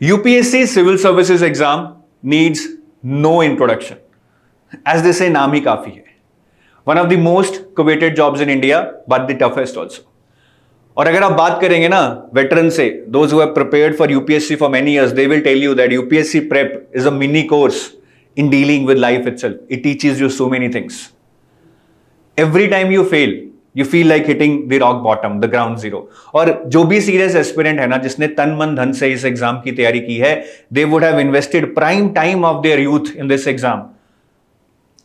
UPSC Civil Services exam needs no introduction. As they say, naam hi kafi hai. One of the most coveted jobs in India, but the toughest also. और अगर आप बात करेंगे ना veteran से, those who have prepared for UPSC for many years, they will tell you that UPSC prep is a mini course in dealing with life itself. It teaches you so many things. Every time you fail, you feel like hitting the rock bottom, the ground zero. और जो भी serious aspirant है ना, जिसने तन मन धन से इस एग्जाम की तैयारी की है, they would have invested prime time of their youth in this exam.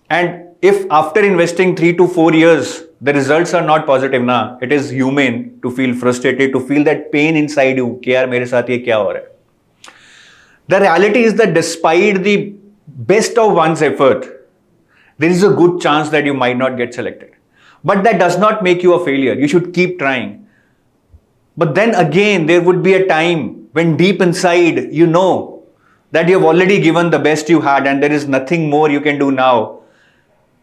And if after investing 3 to 4 years, the results are not positive na, it is human to feel frustrated, to feel that pain inside you कि यार मेरे साथ ये क्या हो रहा है. The reality is that despite the best of one's effort, there is a good chance that you might not get selected. But that does not make you a failure. You should keep trying. But then again, there would be a time when deep inside you know that you have already given the best you had and there is nothing more you can do now.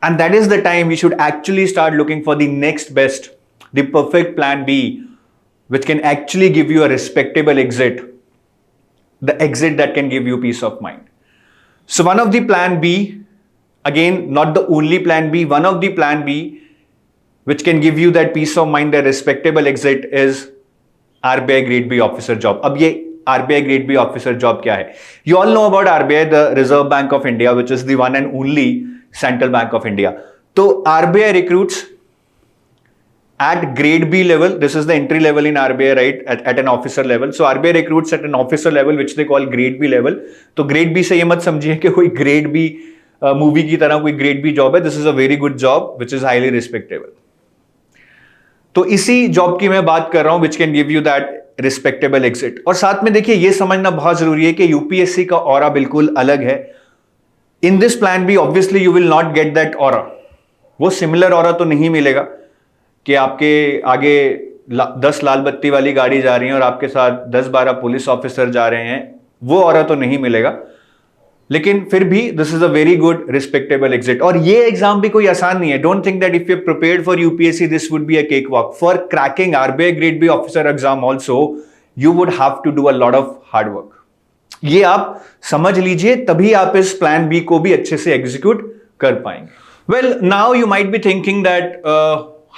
And that is the time you should actually start looking for the next best, the perfect plan B, which can actually give you a respectable exit, the exit that can give you peace of mind. So one of the plan B, again, not the only plan B, one of the plan B, which can give you that peace of mind, the respectable exit is RBI Grade B officer job. अब ये RBI Grade B officer job क्या है? You all know about RBI, the Reserve Bank of India, which is the one and only Central Bank of India. So RBI recruits at grade B level. This is the entry level in RBI, right? At an officer level. So RBI recruits at an officer level, which they call grade B level. तो grade B से ये मत समझिए कि कोई grade B movie की तरह कोई grade B job है. This is a very good job, which is highly respectable. तो इसी जॉब की मैं बात कर रहा हूं, which can give you that respectable exit. और साथ में देखिए ये समझना बहुत जरूरी है कि यूपीएससी का ऑरा बिल्कुल अलग है. In this plan B obviously you will not get that aura. वो सिमिलर ऑरा तो नहीं मिलेगा कि आपके आगे 10 लाल बत्ती वाली गाड़ी जा रही है और आपके साथ 10-12 पुलिस ऑफिसर जा रहे हैं. वो ऑरा तो नहीं मिलेगा, लेकिन फिर भी this is a very good respectable exit. और ये एग्जाम भी कोई आसान नहीं है. Don't think that if you prepared for UPSC this would be a cake walk. For cracking RBI grade B officer exam also you would have to do a lot of hard work. ये आप समझ लीजिए, तभी आप इस plan B को भी अच्छे से एग्जीक्यूट कर पाएंगे. Well, now you might be thinking that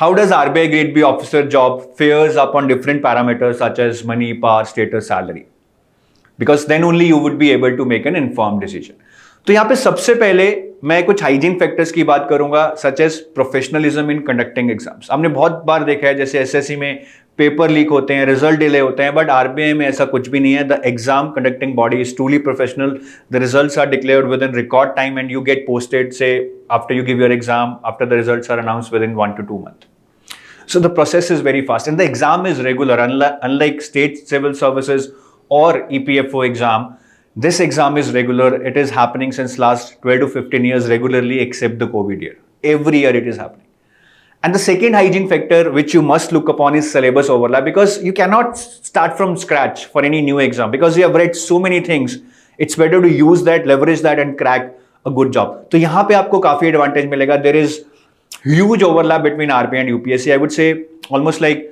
how does RBI grade B officer job fares up on different parameters such as money, power, status, salary? Because then only you would be able to make an informed decision. तो यहाँ पे सबसे पहले मैं कुछ hygiene factors की बात करूंगा, such as professionalism in conducting exams. हमने बहुत बार देखा है जैसे एसएससी में पेपर लीक होते हैं, रिजल्ट डिले होते हैं, बट आरबीआई में ऐसा कुछ भी नहीं है. The exam conducting body is truly professional. The results are declared within record time and you get posted say after you give your exam, after the results are announced within 1 to 2 months. So the process is very fast and the exam is regular. Unlike state civil services or EPFO exam, this exam is regular. It is happening since last 12 to 15 years regularly, except the COVID year. Every year it is happening. And the second hygiene factor which you must look upon is syllabus overlap, because you cannot start from scratch for any new exam because you have read so many things. It's better to use that, leverage that and crack a good job. तो यहाँ पे आपको काफी advantage मिलेगा. There is huge overlap between RBI and UPSC. I would say almost like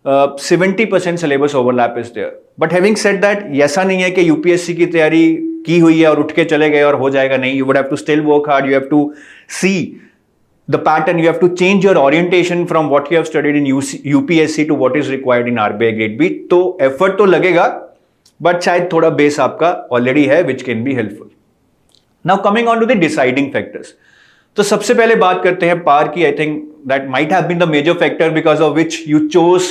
70% syllabus overlap is there. But having said that, ऐसा नहीं है कि UPSC की तैयारी की हुई है और उठ के चले गए और हो जाएगा. नहीं, you would have to still work hard. You have to see the pattern. You have to change your orientation from what you have studied in UPSC to what is required in RBI grade B. तो effort तो लगेगा, but शायद थोड़ा base आपका already है, which can be helpful. Now coming on to the deciding factors. तो सबसे पहले बात करते हैं पार की. I think that might have been the major factor because of which you chose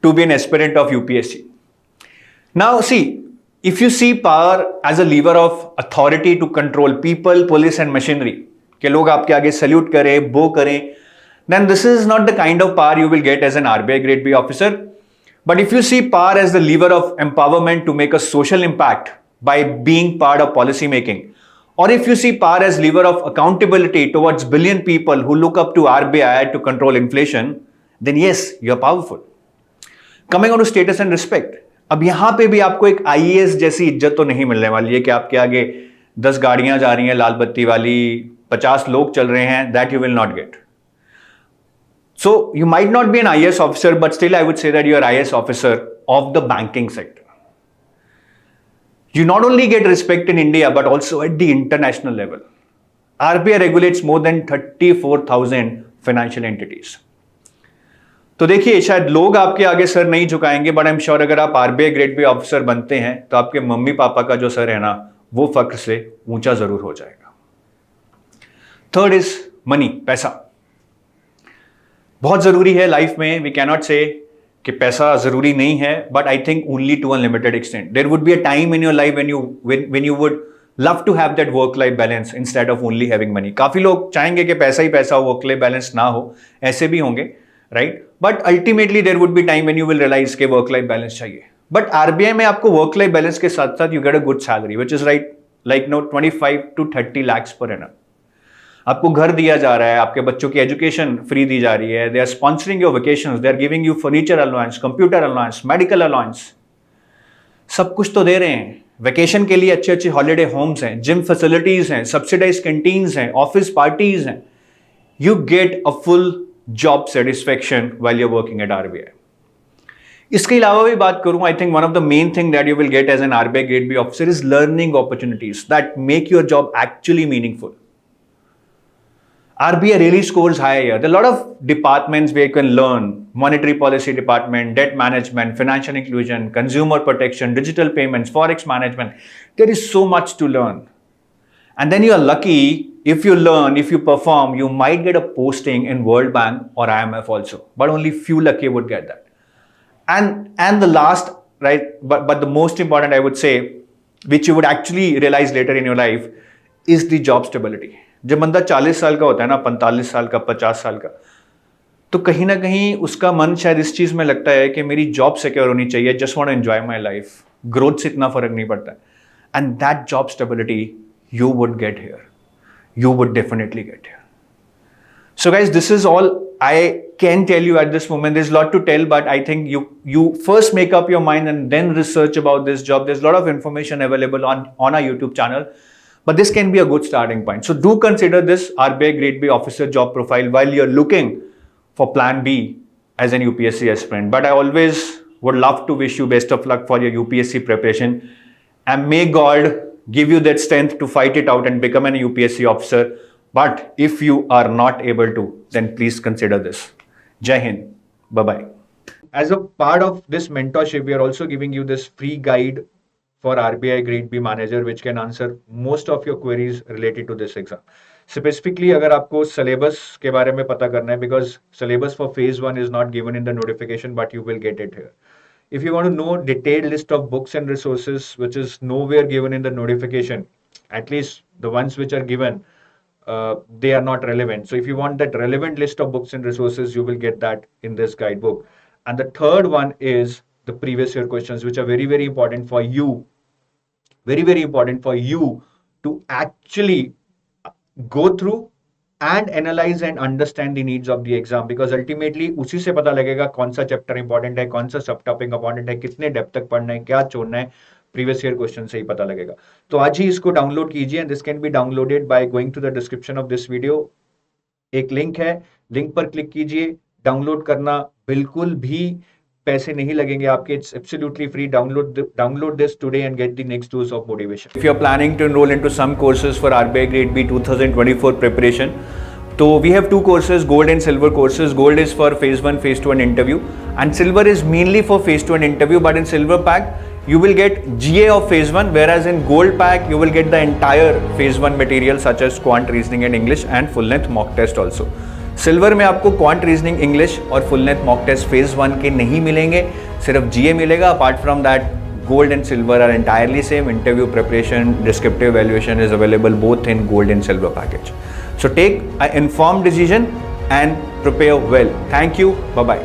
to be an aspirant of UPSC. Now see, if you see power as a lever of authority to control people, police and machinery, के लोग आपके आगे salute करें, bow करें, then this is not the kind of power you will get as an RBI grade B officer. But if you see power as the lever of empowerment to make a social impact by being part of policy making, or if you see power as lever of accountability towards billion people who look up to RBI to control inflation, then yes, you're powerful. Coming on to status and respect. अब यहां पे भी आपको एक IAS जैसी इज्जत तो नहीं मिलने वाली है कि आपके आगे 10 गाड़ियां जा रही हैं लाल बत्ती वाली, 50 लोग चल रहे हैं. That you will not get. So you might not be an IAS officer, but still I would say that you are IAS officer of the banking sector. You not only get respect in India, but also at the international level. RBI regulates more than 34,000 financial entities. तो देखिए, शायद लोग आपके आगे sir नहीं झुकाएंगे, but I am sure अगर आप RBI grade B officer बनते हैं तो आपके मम्मी पापा का जो सर है ना, वो फक्र से ऊंचा जरूर हो जाएगा. थर्ड इज मनी, पैसा. बहुत जरूरी है लाइफ में. वी कैनॉट से कि पैसा जरूरी नहीं है, but I think only to unlimited extent. There would be a time in your life when you would love to have that work life balance instead of only having money. काफी लोग चाहेंगे कि पैसा ही पैसा हो, वर्क लाइफ बैलेंस ना हो. ऐसे भी होंगे, right? But ultimately there would be time when you will realize के वर्क लाइफ बैलेंस चाहिए. बट आरबीआई में आपको वर्क लाइफ बैलेंस के साथ साथ you get a good salary which is right like no 25 to 30 lakhs पर annum. आपको घर दिया जा रहा है, आपके बच्चों की एजुकेशन फ्री दी जा रही है, they are sponsoring your vacations, they are giving you furniture allowance, computer allowance, medical allowance. सब कुछ तो दे रहे हैं. वेकेशन के लिए अच्छे अच्छे हॉलिडे होम्स हैं, जिम फैसिलिटीज हैं, सब्सिडाइज कैंटीन्स हैं, ऑफिस पार्टीज हैं. You get a full job satisfaction while you are working at RBI. इसके अलावा भी बात करूं, I think one of the main thing that you will get as an RBI grade B officer is learning opportunities that make your job actually meaningful. RBI really scores high here. There are a lot of departments where you can learn: monetary policy department, debt management, financial inclusion, consumer protection, digital payments, forex management. There is so much to learn. And then you are lucky if you learn, if you perform, you might get a posting in World Bank or IMF also. But only few lucky would get that. And the last, right, but the most important, I would say, which you would actually realize later in your life, is the job stability. जब बंदा 40 साल का होता है ना, 45 साल का, 50 साल का, तो कहीं ना कहीं उसका मन शायद इस चीज में लगता है कि मेरी जॉब सिक्योर होनी चाहिए. Just want to enjoy my life. Growth से इतना फर्क नहीं पड़ता है. And that job stability you would get here. You would definitely get here. So guys, this is all I can tell you at this moment. There's a lot to tell, but I think you first make up your mind and then research about this job. There's a lot of information available on our YouTube channel. But this can be a good starting point. So do consider this RBI Grade B officer job profile while you're looking for plan B as an UPSC aspirant. But I always would love to wish you best of luck for your UPSC preparation. And may God give you that strength to fight it out and become an UPSC officer. But if you are not able to, then please consider this. Jai Hind. Bye-bye. As a part of this mentorship, we are also giving you this free guide for RBI Grade B manager, which can answer most of your queries related to this exam. Specifically, अगर आपको syllabus के बारे में पता करना है, because syllabus for phase 1 is not given in the notification, but you will get it here. If you want to know detailed list of books and resources, which is nowhere given in the notification, at least the ones which are given, they are not relevant. So if you want that relevant list of books and resources, you will get that in this guidebook. And the third one is the previous year questions, which are very, very important for you. Very, very important for you to actually go through and analyze and understand the needs of the exam, because ultimately उसी से पता लगेगा कौन सा chapter important है, कौन सा सब टॉपिक इंपॉर्टेंट है, कितने डेप्थ तक पढ़ना है, क्या छोड़ना है. प्रीवियस ईयर क्वेश्चन से ही पता लगेगा. तो आज ही इसको डाउनलोड कीजिए. And this can be downloaded by going to the description of this video. एक लिंक है, लिंक पर क्लिक कीजिए. डाउनलोड करना बिल्कुल भी पैसे नहीं लगेंगे आपके. It's absolutely free. Download this today and get the next dose of motivation. If you're planning to enroll into some courses for RBI Grade B 2024 preparation, so we have two courses, gold and silver courses. Gold is for phase 1, phase 2 and interview, and silver is mainly for phase 2 and interview. But in silver pack, you will get GA of phase 1, whereas in gold pack, you will get the entire phase 1 material such as quant, reasoning and English, and full length mock test also. Silver में आपको quant, reasoning, English और full length mock test phase 1 के नहीं मिलेंगे, सिर्फ GA मिलेगा. Apart from that, gold and silver are entirely same. Interview preparation, descriptive valuation is available both in gold and silver package. So take a informed decision and prepare well. Thank you. Bye-bye.